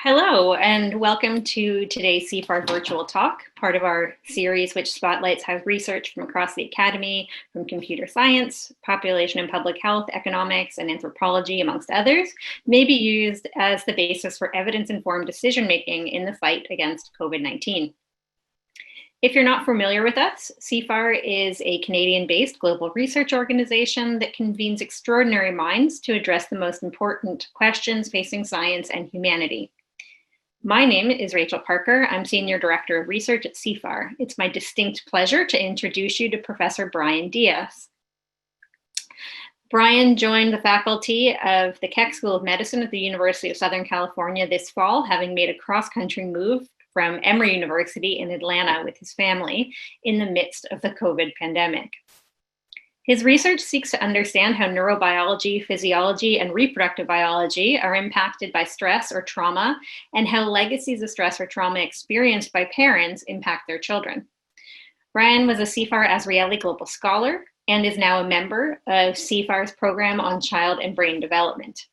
Hello, and welcome to today's CFAR Virtual Talk, part of our series which spotlights how research from across the academy, from computer science, population and public health, economics, and anthropology, amongst others, may be used as the basis for evidence-informed decision-making in the fight against COVID-19. If you're not familiar with us, CFAR is a Canadian-based global research organization that convenes extraordinary minds to address the most important questions facing science and humanity. My name is Rachel Parker. I'm Senior Director of Research at CFAR. It's my distinct pleasure to introduce you to Professor Brian Dias. Brian joined the faculty of the Keck School of Medicine at the University of Southern California this fall, having made a cross-country move from Emory University in Atlanta with his family in the midst of the COVID pandemic. His research seeks to understand how neurobiology, physiology, and reproductive biology are impacted by stress or trauma, and how legacies of stress or trauma experienced by parents impact their children. Brian was a CFAR Azrieli Global Scholar and is now a member of CFAR's program on child and brain development.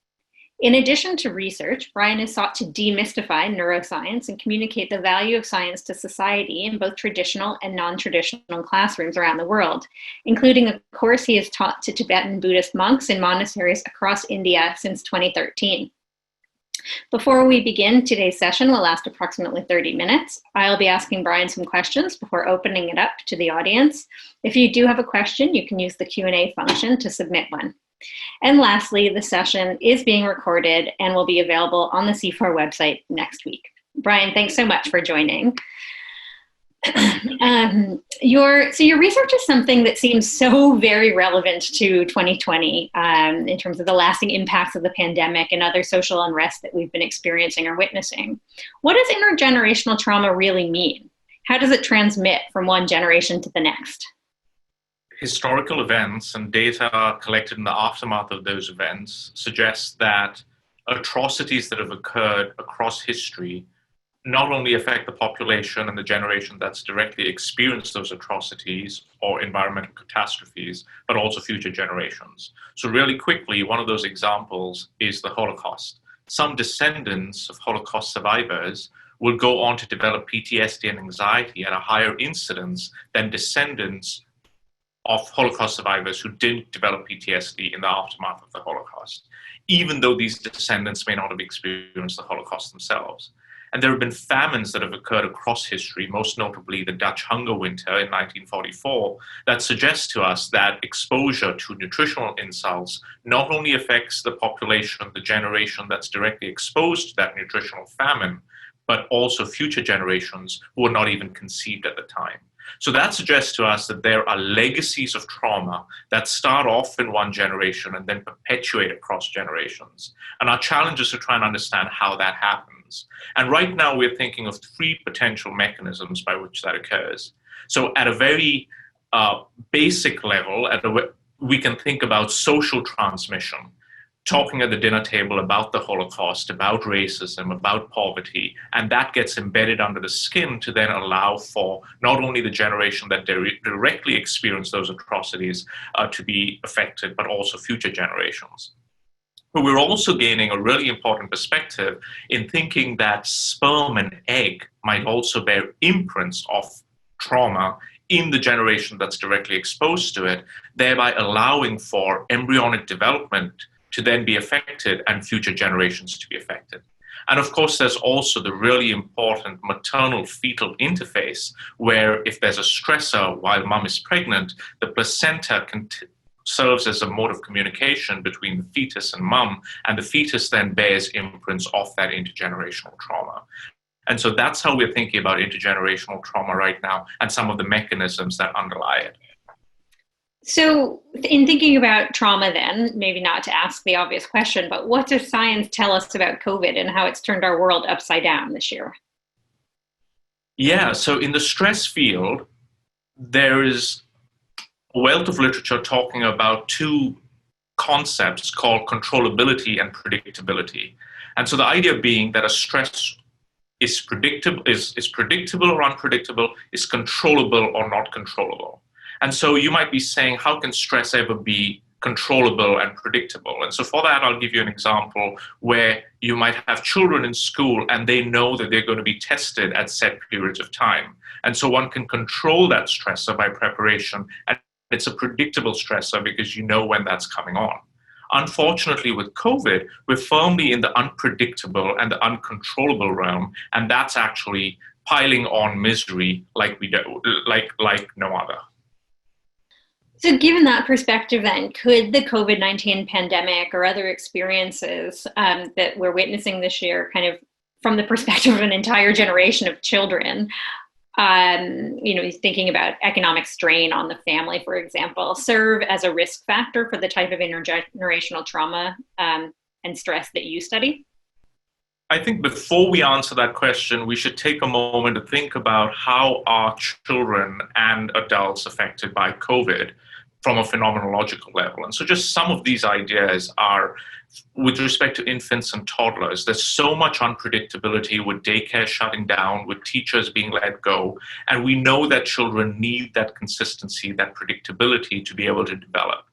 In addition to research, Brian has sought to demystify neuroscience and communicate the value of science to society in both traditional and non-traditional classrooms around the world, including a course he has taught to Tibetan Buddhist monks in monasteries across India since 2013. Before we begin, today's session will last approximately 30 minutes. I'll be asking Brian some questions before opening it up to the audience. If you do have a question, you can use the Q&A function to submit one. And lastly, the session is being recorded and will be available on the CFAR website next week. Brian, thanks so much for joining. Your research is something that seems so very relevant to 2020 in terms of the lasting impacts of the pandemic and other social unrest that we've been experiencing or witnessing. What does intergenerational trauma really mean? How does it transmit from one generation to the next? Historical events and data collected in the aftermath of those events suggest that atrocities that have occurred across history not only affect the population and the generation that's directly experienced those atrocities or environmental catastrophes, but also future generations. So really quickly, one of those examples is the Holocaust. Some descendants of Holocaust survivors will go on to develop PTSD and anxiety at a higher incidence than descendants of Holocaust survivors who didn't develop PTSD in the aftermath of the Holocaust, even though these descendants may not have experienced the Holocaust themselves. And there have been famines that have occurred across history, most notably the Dutch hunger winter in 1944, that suggest to us that exposure to nutritional insults not only affects the population, the generation that's directly exposed to that nutritional famine, but also future generations who were not even conceived at the time. So that suggests to us that there are legacies of trauma that start off in one generation and then perpetuate across generations. And our challenge is to try and understand how that happens. And right now we're thinking of three potential mechanisms by which that occurs. So at a very basic level, we can think about social transmission, talking at the dinner table about the Holocaust, about racism, about poverty, and that gets embedded under the skin to then allow for not only the generation that directly experienced those atrocities to be affected, but also future generations. But we're also gaining a really important perspective in thinking that sperm and egg might also bear imprints of trauma in the generation that's directly exposed to it, thereby allowing for embryonic development to then be affected and future generations to be affected. And of course, there's also the really important maternal-fetal interface where if there's a stressor while mom is pregnant, the placenta serves as a mode of communication between the fetus and mom, and the fetus then bears imprints of that intergenerational trauma. And so that's how we're thinking about intergenerational trauma right now and some of the mechanisms that underlie it. So in thinking about trauma then, maybe not to ask the obvious question, but what does science tell us about COVID and how it's turned our world upside down this year? Yeah, so in the stress field, there is a wealth of literature talking about two concepts called controllability and predictability. And so the idea being that a stress is predictable or unpredictable, is controllable or not controllable. And so you might be saying, how can stress ever be controllable and predictable. And so for that, I'll give you an example where you might have children in school and they know that they're going to be tested at set periods of time. And so one can control that stressor by preparation. And it's a predictable stressor because you know when that's coming on. Unfortunately, with COVID, we're firmly in the unpredictable and the uncontrollable realm, and that's actually piling on misery like we do, like no other. So given that perspective then, could the COVID-19 pandemic or other experiences that we're witnessing this year, kind of from the perspective of an entire generation of children, thinking about economic strain on the family, for example, serve as a risk factor for the type of intergenerational trauma and stress that you study? I think before we answer that question, we should take a moment to think about how are children and adults affected by COVID from a phenomenological level. And so just some of these ideas are with respect to infants and toddlers. There's so much unpredictability with daycare shutting down, with teachers being let go. And we know that children need that consistency, that predictability to be able to develop.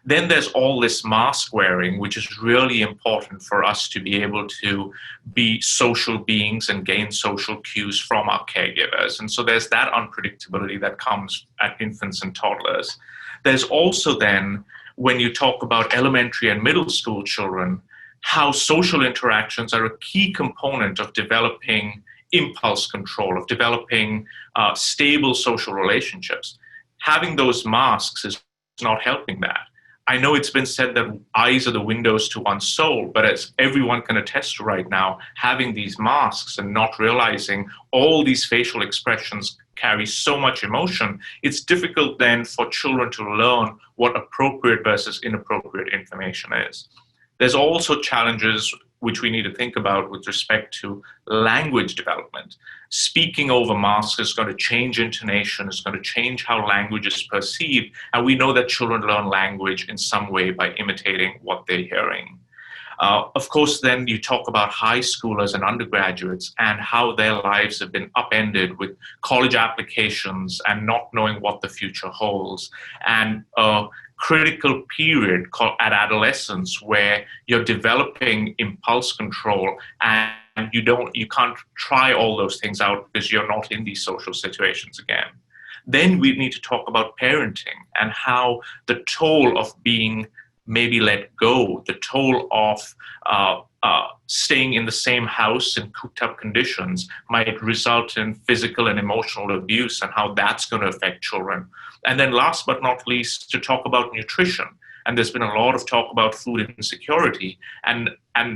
Then there's all this mask wearing, which is really important for us to be able to be social beings and gain social cues from our caregivers. And so there's that unpredictability that comes at infants and toddlers. There's also then, when you talk about elementary and middle school children, how social interactions are a key component of developing impulse control, of developing stable social relationships. Having those masks is not helping that. I know it's been said that eyes are the windows to one's soul, but as everyone can attest to right now, having these masks and not realizing all these facial expressions carry so much emotion, it's difficult then for children to learn what appropriate versus inappropriate information is. There's also challenges which we need to think about with respect to language development. Speaking over masks is going to change intonation, is going to change how language is perceived, and we know that children learn language in some way by imitating what they're hearing. Of course, then you talk about high schoolers and undergraduates and how their lives have been upended with college applications and not knowing what the future holds, and a critical period called at adolescence where you're developing impulse control and you can't try all those things out because you're not in these social situations again. Then we need to talk about parenting and how the toll of being maybe let go, the toll of staying in the same house in cooped up conditions might result in physical and emotional abuse and how that's going to affect children. And then last but not least, to talk about nutrition. And there's been a lot of talk about food insecurity. And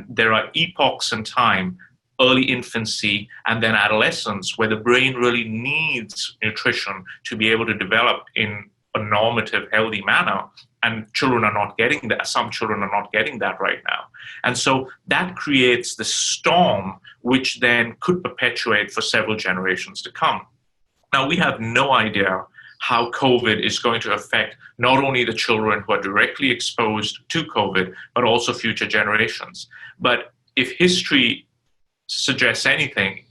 there are epochs in time, early infancy and then adolescence, where the brain really needs nutrition to be able to develop in a normative, healthy manner. And children are not getting that. Some children are not getting that right now. And so that creates the storm, which then could perpetuate for several generations to come. Now, we have no idea how COVID is going to affect not only the children who are directly exposed to COVID, but also future generations. But if history suggests anything,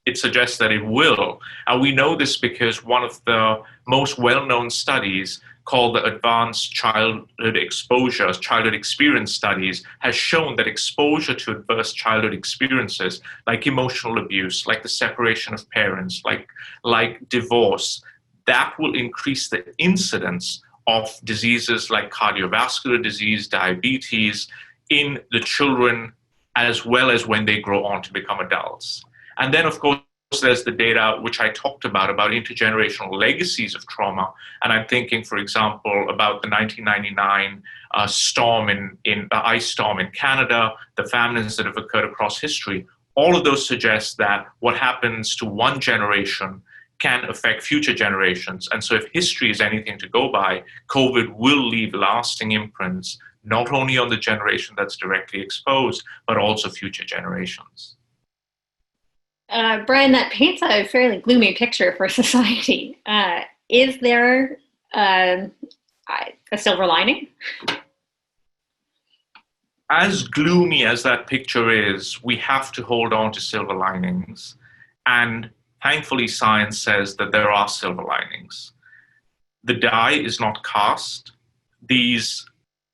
it suggests that it will. And we know this because one of the most well-known studies called the Advanced Childhood Exposures, Childhood Experience Studies, has shown that exposure to adverse childhood experiences like emotional abuse, like the separation of parents, like divorce, that will increase the incidence of diseases like cardiovascular disease, diabetes in the children, as well as when they grow on to become adults. And then, of course, there's the data which I talked about intergenerational legacies of trauma. And I'm thinking, for example, about the 1999 storm the ice storm in Canada, the famines that have occurred across history. All of those suggest that what happens to one generation can affect future generations. And so if history is anything to go by, COVID will leave lasting imprints, not only on the generation that's directly exposed, but also future generations. Brian, that paints a fairly gloomy picture for society. Is there a silver lining? As gloomy as that picture is, we have to hold on to silver linings. And thankfully, science says that there are silver linings. The die is not cast. These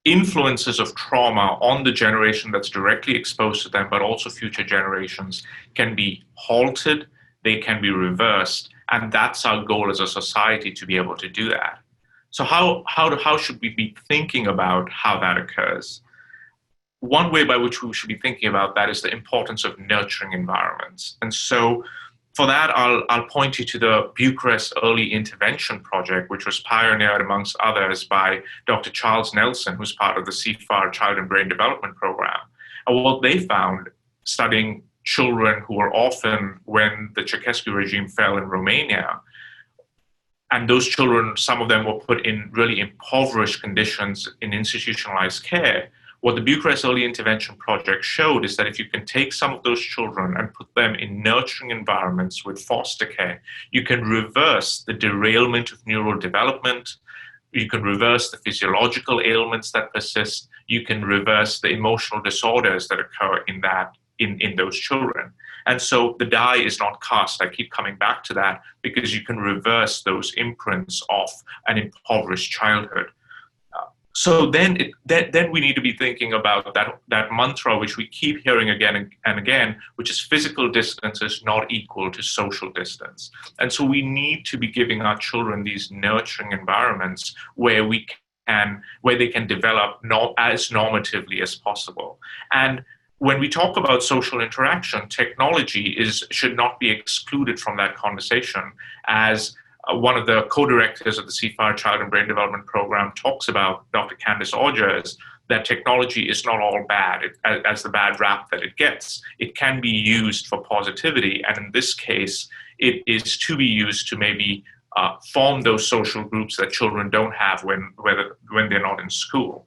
influences of trauma on the generation that's directly exposed to them, but also future generations, can be halted, they can be reversed, and that's our goal as a society, to be able to do that. So how should we be thinking about how that occurs? One way by which we should be thinking about that is the importance of nurturing environments. And so for that, I'll point you to the Bucharest Early Intervention Project, which was pioneered, amongst others, by Dr. Charles Nelson, who's part of the CFAR Child and Brain Development Program. And what they found, studying children who were orphaned when the Ceausescu regime fell in Romania, and those children, some of them were put in really impoverished conditions in institutionalized care. What the Bucharest Early Intervention Project showed is that if you can take some of those children and put them in nurturing environments with foster care, you can reverse the derailment of neural development, you can reverse the physiological ailments that persist, you can reverse the emotional disorders that occur in those children. And so the die is not cast. I keep coming back to that because you can reverse those imprints of an impoverished childhood. So then we need to be thinking about that mantra, which we keep hearing again and again, which is physical distance is not equal to social distance. And so we need to be giving our children these nurturing environments where they can develop as normatively as possible. And when we talk about social interaction, technology should not be excluded from that conversation. As one of the co-directors of the CFAR Child and Brain Development Program talks about, Dr. Candice Odgers, that technology is not all bad, as the bad rap that it gets. It can be used for positivity, and in this case, it is to be used to maybe form those social groups that children don't have when they're not in school.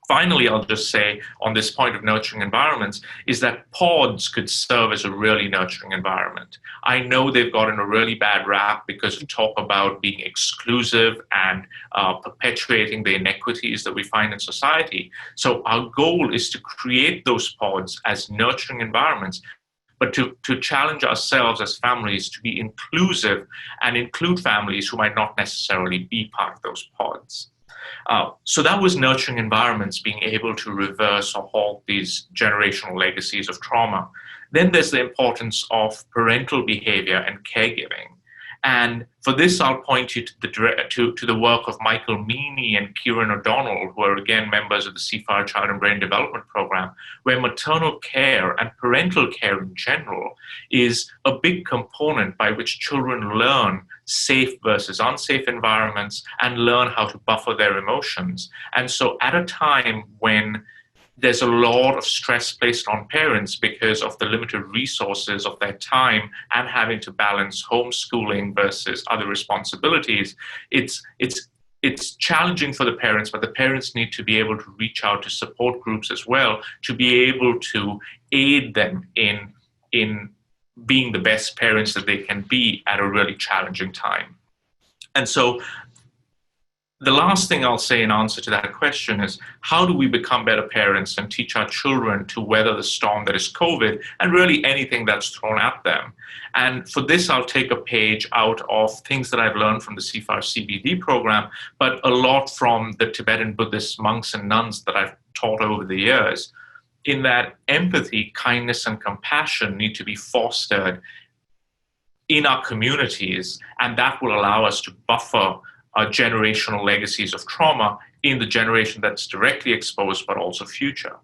Finally, I'll just say on this point of nurturing environments is that pods could serve as a really nurturing environment. I know they've gotten a really bad rap because we talk about being exclusive and perpetuating the inequities that we find in society. So our goal is to create those pods as nurturing environments, but to challenge ourselves as families to be inclusive and include families who might not necessarily be part of those pods. So that was nurturing environments, being able to reverse or halt these generational legacies of trauma. Then there's the importance of parental behavior and caregiving. And for this, I'll point you to the work of Michael Meany and Kieran O'Donnell, who are again members of the CFAR Child and Brain Development Program, where maternal care and parental care in general is a big component by which children learn safe versus unsafe environments and learn how to buffer their emotions. And so at a time when there's a lot of stress placed on parents because of the limited resources of their time and having to balance homeschooling versus other responsibilities, it's challenging for the parents, but the parents need to be able to reach out to support groups as well to be able to aid them in being the best parents that they can be at a really challenging time. And so the last thing I'll say in answer to that question is, how do we become better parents and teach our children to weather the storm that is COVID and really anything that's thrown at them? And for this, I'll take a page out of things that I've learned from the CFAR CBD program, but a lot from the Tibetan Buddhist monks and nuns that I've taught over the years, in that empathy, kindness, and compassion need to be fostered in our communities, and that will allow us to buffer generational legacies of trauma in the generation that's directly exposed, but also future.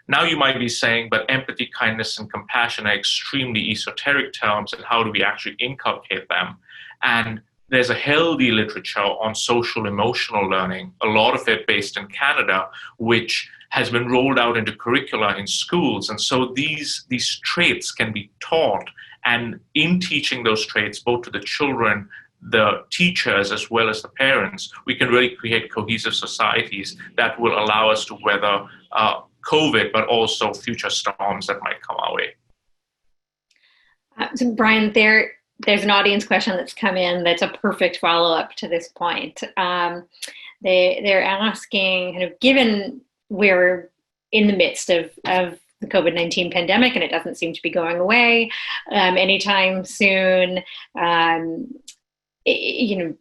Now you might be saying, but empathy, kindness, and compassion are extremely esoteric terms, and how do we actually inculcate them? And there's a healthy literature on social emotional learning, a lot of it based in Canada, which has been rolled out into curricula in schools. And so these traits can be taught, and in teaching those traits, both to the children, the teachers, as well as the parents, we can really create cohesive societies that will allow us to weather COVID, but also future storms that might come our way. So Brian, there's an audience question that's come in that's a perfect follow-up to this point. They're asking, kind of, given we're in the midst of the COVID-19 pandemic and it doesn't seem to be going away anytime soon,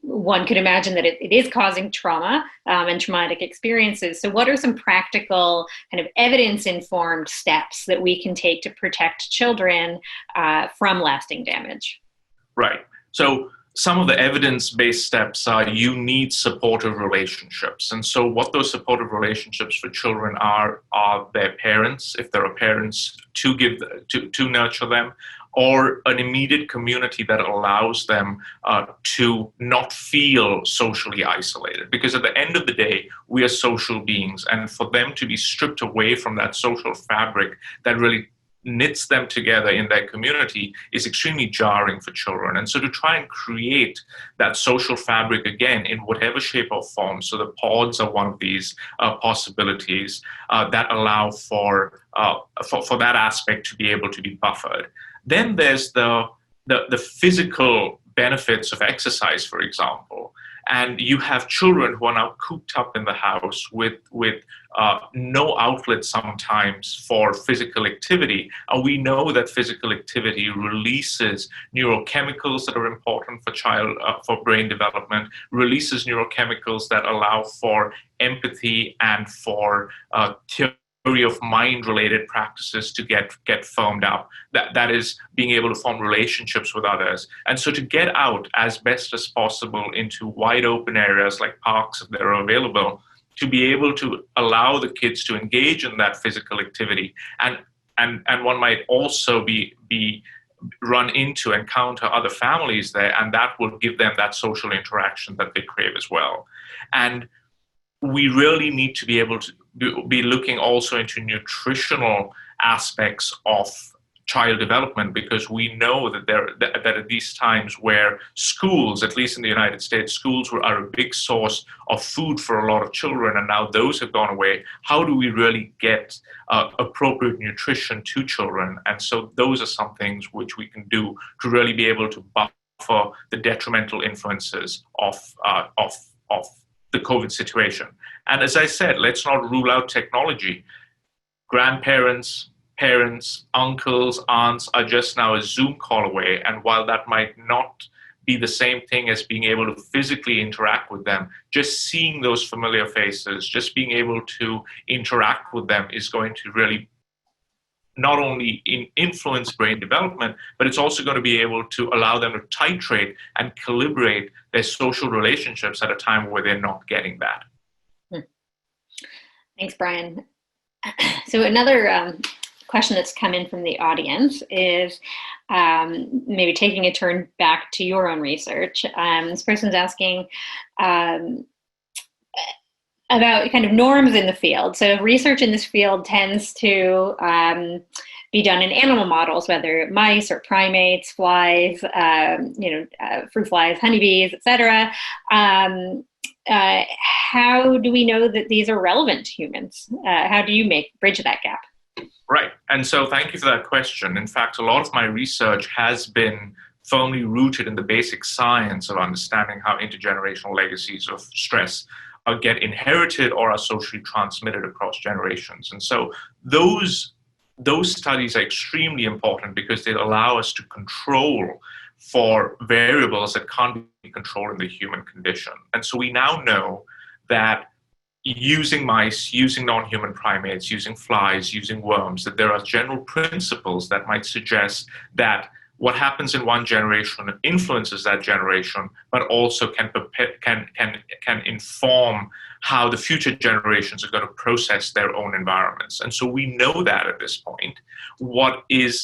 one could imagine that it is causing trauma and traumatic experiences. So what are some practical kind of evidence-informed steps that we can take to protect children from lasting damage? Right. So some of the evidence-based steps are you need supportive relationships. And so what those supportive relationships for children are their parents, if there are parents, to nurture them, or an immediate community that allows them to not feel socially isolated. Because at the end of the day, we are social beings, and for them to be stripped away from that social fabric that really knits them together in their community is extremely jarring for children. And so to try and create that social fabric again in whatever shape or form, so the pods are one of these possibilities that allow for that aspect to be able to be buffered. Then there's the physical benefits of exercise, for example. And you have children who are now cooped up in the house with no outlet sometimes for physical activity. And we know that physical activity releases neurochemicals that are important for brain development, releases neurochemicals that allow for empathy and for theory of mind-related practices to get firmed up. That is being able to form relationships with others. And so to get out as best as possible into wide open areas like parks, if they're available, to be able to allow the kids to engage in that physical activity. And one might also be encounter other families there, and that will give them that social interaction that they crave as well. And we really need to be able to be looking also into nutritional aspects of child development, because we know that that at these times where schools, at least in the United States, schools are a big source of food for a lot of children, and now those have gone away. How do we really get appropriate nutrition to children? And so those are some things which we can do to really be able to buffer the detrimental influences of the COVID situation. And as I said, let's not rule out technology. Grandparents, parents, uncles, aunts are just now a Zoom call away. And while that might not be the same thing as being able to physically interact with them, just seeing those familiar faces, just being able to interact with them is going to really not only influence brain development, but it's also going to be able to allow them to titrate and calibrate their social relationships at a time where they're not getting that. Thanks, Brian. So another question that's come in from the audience is maybe taking a turn back to your own research. This person's asking about kind of norms in the field. So research in this field tends to be done in animal models, whether mice or primates, flies, fruit flies, honeybees, etc. How do we know that these are relevant to humans? How do you bridge that gap? Right. And so thank you for that question. In fact, a lot of my research has been firmly rooted in the basic science of understanding how intergenerational legacies of stress get inherited or are socially transmitted across generations. And so those studies are extremely important because they allow us to control for variables that can't be controlled in the human condition. And so we now know that using mice, using non-human primates, using flies, using worms, that there are general principles that might suggest that what happens in one generation influences that generation, but also can inform how the future generations are going to process their own environments. And so we know that at this point. What we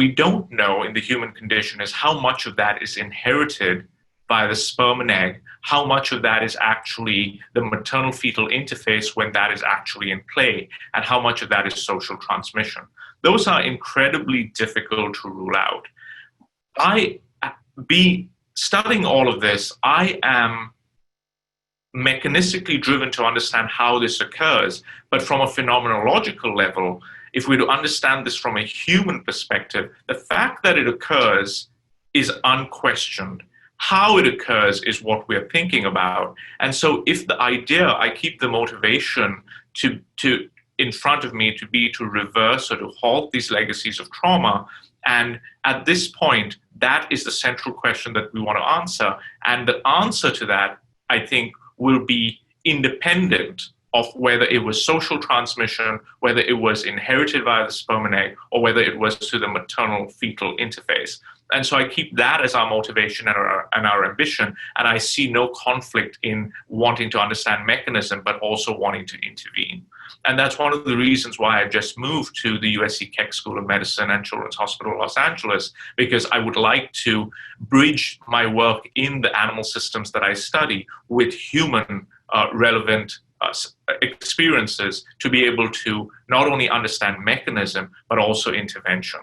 don't know in the human condition is how much of that is inherited by the sperm and egg, how much of that is actually the maternal fetal interface when that is actually in play, and how much of that is social transmission. Those are incredibly difficult to rule out. Studying all of this, I am mechanistically driven to understand how this occurs, but from a phenomenological level, if we were to understand this from a human perspective, the fact that it occurs is unquestioned. How it occurs is what we're thinking about. And so if the idea, I keep the motivation to in front of me to reverse or to halt these legacies of trauma, And at this point, that is the central question that we want to answer. And the answer to that, I think, will be independent of whether it was social transmission, whether it was inherited via the sperm and egg, or whether it was to the maternal fetal interface. And so I keep that as our motivation and our ambition. And I see no conflict in wanting to understand mechanism, but also wanting to intervene. And that's one of the reasons why I just moved to the USC Keck School of Medicine and Children's Hospital Los Angeles, because I would like to bridge my work in the animal systems that I study with human relevant experiences to be able to not only understand mechanism, but also intervention.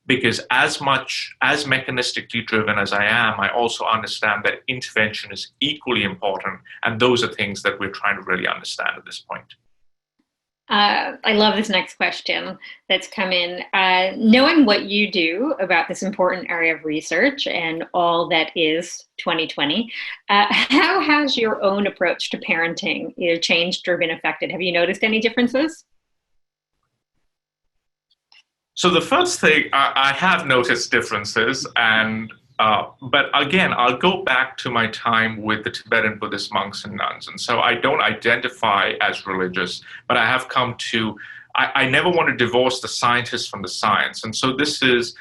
Because as much as mechanistically driven as I am, I also understand that intervention is equally important. And those are things that we're trying to really understand at this point. I love this next question that's come in. Knowing what you do about this important area of research and all that is 2020, how has your own approach to parenting changed or been affected? Have you noticed any differences? So the first thing, I have noticed differences, and but again, I'll go back to my time with the Tibetan Buddhist monks and nuns. And so I don't identify as religious, but I have come to, I never want to divorce the scientist from the science. And so this is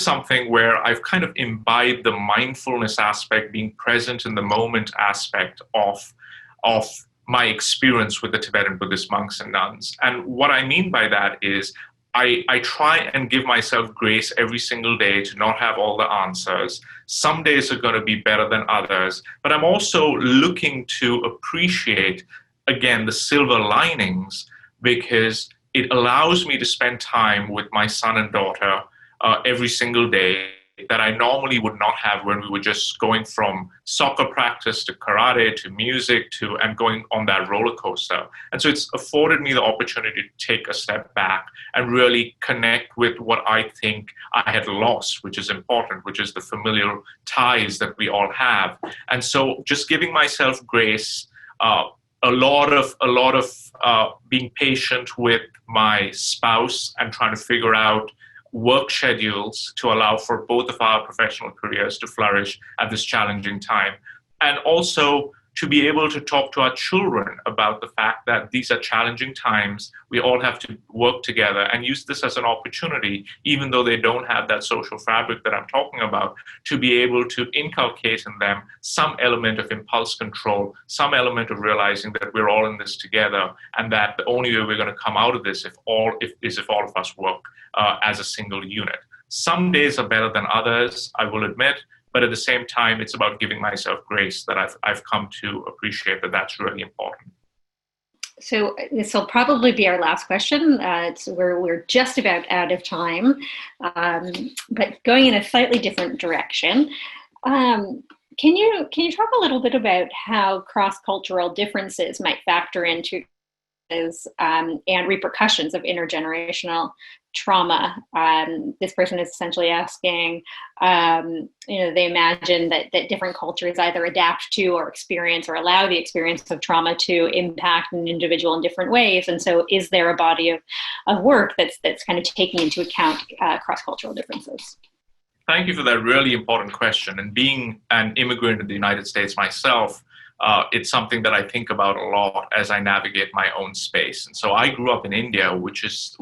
something where I've kind of imbibed the mindfulness aspect, being present in the moment aspect of my experience with the Tibetan Buddhist monks and nuns. And what I mean by that is I try and give myself grace every single day to not have all the answers. Some days are going to be better than others, but I'm also looking to appreciate, again, the silver linings, because it allows me to spend time with my son and daughter every single day that I normally would not have when we were just going from soccer practice to karate to music and going on that roller coaster. And so it's afforded me the opportunity to take a step back and really connect with what I think I had lost, which is important, which is the familial ties that we all have. And so just giving myself grace, a lot of being patient with my spouse and trying to figure out work schedules to allow for both of our professional careers to flourish at this challenging time. And also to be able to talk to our children about the fact that these are challenging times. We all have to work together and use this as an opportunity, even though they don't have that social fabric that I'm talking about, to be able to inculcate in them some element of impulse control, some element of realizing that we're all in this together, and that the only way we're going to come out of this is if all of us work as a single unit. Some days are better than others, I will admit, but at the same time, it's about giving myself grace that I've come to appreciate that that's really important. So this will probably be our last question. We're just about out of time, but going in a slightly different direction. Can you talk a little bit about how cross-cultural differences might factor into and repercussions of intergenerational trauma? This person is essentially asking, they imagine that different cultures either adapt to or experience or allow the experience of trauma to impact an individual in different ways. And so is there a body of work that's kind of taking into account cross-cultural differences? Thank you for that really important question. And being an immigrant in the United States myself, it's something that I think about a lot as I navigate my own space. And so I grew up in India, which is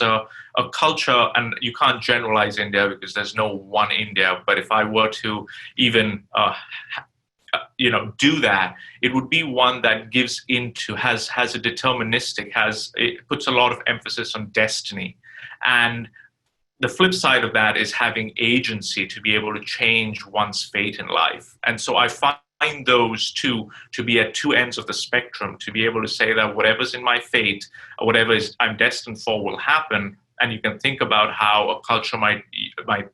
a culture, and you can't generalize India because there's no one India. But if I were to even do that, it would be one that has a deterministic, it puts a lot of emphasis on destiny. And the flip side of that is having agency to be able to change one's fate in life. And so I find those two to be at two ends of the spectrum, to be able to say that whatever's in my fate, or whatever I'm destined for will happen. And you can think about how a culture might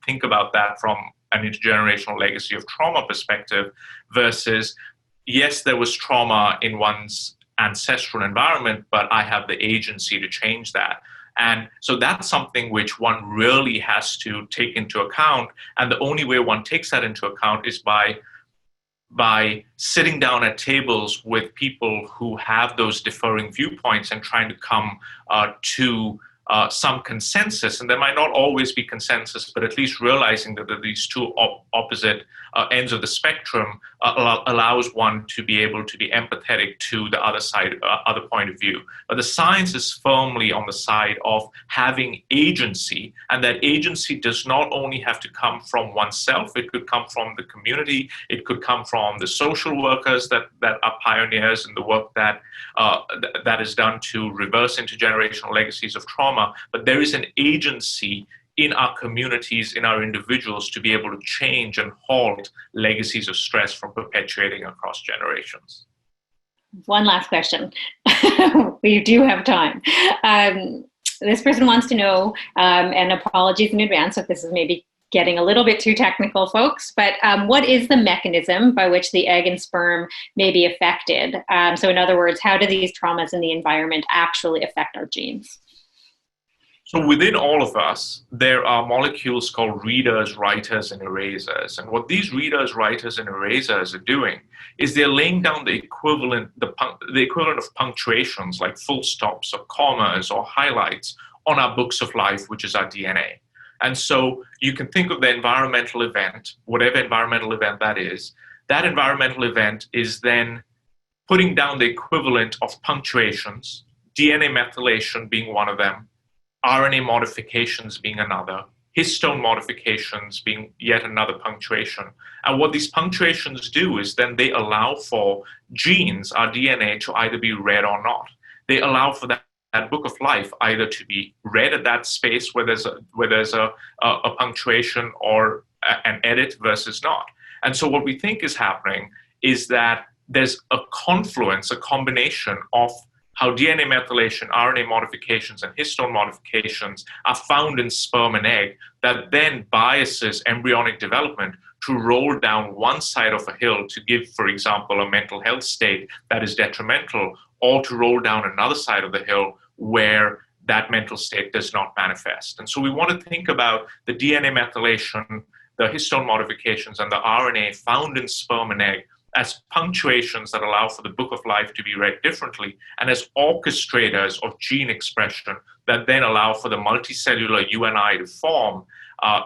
think about that from an intergenerational legacy of trauma perspective versus, yes, there was trauma in one's ancestral environment, but I have the agency to change that. And so that's something which one really has to take into account. And the only way one takes that into account is by sitting down at tables with people who have those differing viewpoints and trying to come to some consensus, and there might not always be consensus, but at least realizing that these two opposite ends of the spectrum allows one to be able to be empathetic to the other side, other point of view. But the science is firmly on the side of having agency, and that agency does not only have to come from oneself, it could come from the community, it could come from the social workers that are pioneers in the work that is done to reverse intergenerational legacies of trauma, but there is an agency in our communities, in our individuals, to be able to change and halt legacies of stress from perpetuating across generations. One last question. We do have time. This person wants to know, and apologies in advance if this is maybe getting a little bit too technical, folks, but what is the mechanism by which the egg and sperm may be affected? So in other words, how do these traumas in the environment actually affect our genes? So within all of us, there are molecules called readers, writers, and erasers. And what these readers, writers, and erasers are doing is they're laying down the equivalent of punctuations like full stops or commas or highlights on our books of life, which is our DNA. And so you can think of the environmental event, whatever environmental event that environmental event is then putting down the equivalent of punctuations, DNA methylation being one of them, RNA modifications being another, histone modifications being yet another punctuation. And what these punctuations do is then they allow for genes, our DNA, to either be read or not. They allow for that book of life either to be read at that space where there's a punctuation or an edit versus not. And so what we think is happening is that there's a confluence, a combination of how DNA methylation, RNA modifications, and histone modifications are found in sperm and egg that then biases embryonic development to roll down one side of a hill to give, for example, a mental health state that is detrimental, or to roll down another side of the hill where that mental state does not manifest. And so we want to think about the DNA methylation, the histone modifications, and the RNA found in sperm and egg as punctuations that allow for the book of life to be read differently, and as orchestrators of gene expression that then allow for the multicellular UNI to form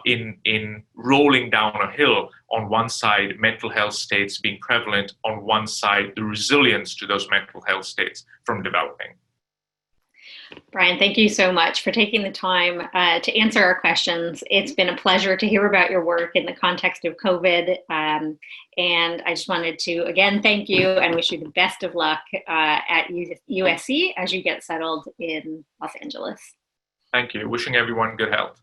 in rolling down a hill. On one side, mental health states being prevalent, on one side, the resilience to those mental health states from developing. Brian, thank you so much for taking the time to answer our questions. It's been a pleasure to hear about your work in the context of COVID. And I just wanted to, again, thank you and wish you the best of luck at USC as you get settled in Los Angeles. Thank you. Wishing everyone good health.